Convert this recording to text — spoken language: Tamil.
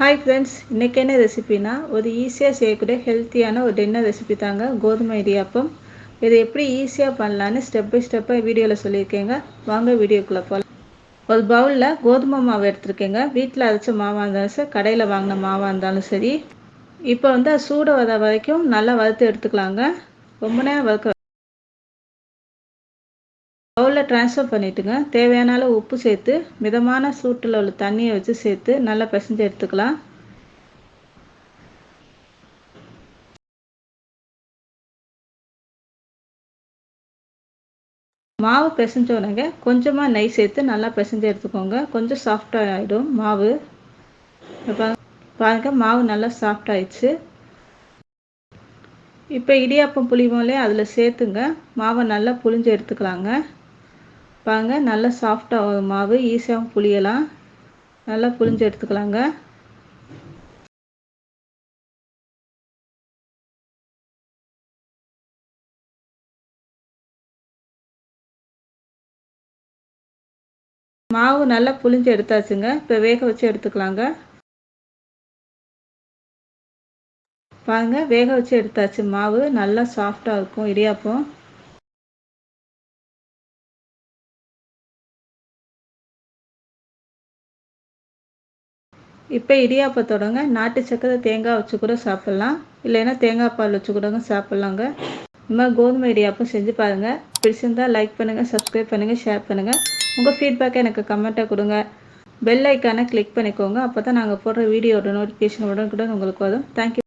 ஹாய் ஃப்ரெண்ட்ஸ், இன்றைக்கி என்ன ரெசிபினா ஒரு ஈஸியாக செய்யக்கூடிய ஹெல்த்தியான ஒரு டின்னர் ரெசிபி தாங்க. கோதுமை இடியாப்பம். இதை எப்படி ஈஸியாக பண்ணலான்னு ஸ்டெப் பை ஸ்டெப்பாக வீடியோவில் சொல்லியிருக்கேங்க. வாங்க வீடியோக்குள்ளே போகலாம். ஒரு பவுலில் கோதுமை மாவு எடுத்துருக்கேங்க. வீட்டில் அரைச்ச மாவாக இருந்தாலும் சரி, கடையில் வாங்கின மாவாக இருந்தாலும் சரி. இப்போ அது சூடு வர வரைக்கும் நல்லா வறுத்து எடுத்துக்கலாங்க. ரொம்ப நேரம் வறுக்க பவுலில் ட்ரான்ஸ்ஃபர் பண்ணிவிட்டுங்க. தேவையான அளவு உப்பு சேர்த்து மிதமான சூட்டில் உள்ள தண்ணியை வச்சு சேர்த்து நல்லா பிசைஞ்சு எடுத்துக்கலாம். மாவு பிசைஞ்சோடனே கொஞ்சமாக நெய் சேர்த்து நல்லா பிசைஞ்சு எடுத்துக்கோங்க. கொஞ்சம் சாஃப்டாக ஆகிடும் மாவு. பாருங்க, மாவு நல்லா சாஃப்ட் ஆயிடுச்சு. இப்போ இடியாப்பம் புளியுமோலே அதில் சேர்த்துங்க. மாவை நல்லா புளிஞ்சு எடுத்துக்கலாங்க. பாருங்க, நல்லா சாஃப்டாக மாவு, ஈஸியாகவும் புளியலாம். நல்லா புளிஞ்சு எடுத்துக்கலாங்க. மாவு நல்லா புளிஞ்சு எடுத்தாச்சுங்க. இப்போ வேக வச்சு எடுத்துக்கலாங்க. பாருங்க, வேக வச்சு எடுத்தாச்சு. மாவு நல்லா சாஃப்டாக இருக்கும் இடியாப்பம். இப்போ இடியாப்பத்தோடங்க நாட்டு சக்கரை தேங்காய் வச்சு கூட சாப்பிட்லாம். இல்லைன்னா தேங்காய் பால் வச்சு கூடங்க சாப்பிட்லாங்க. இந்த மாதிரி கோதுமை இடியாப்பம் செஞ்சு பாருங்கள். பிடிச்சிருந்தால் லைக் பண்ணுங்கள், சப்ஸ்கிரைப் பண்ணுங்கள், ஷேர் பண்ணுங்கள். உங்கள் ஃபீட்பேக்கை எனக்கு கமெண்ட்டாக கொடுங்க. பெல் ஐக்கானை கிளிக் பண்ணிக்கோங்க. அப்போ தான் நாங்கள் போடுற வீடியோட நோட்டிஃபிகேஷன் உடனுக்குடன் உங்களுக்கு வரும். தேங்க்யூ.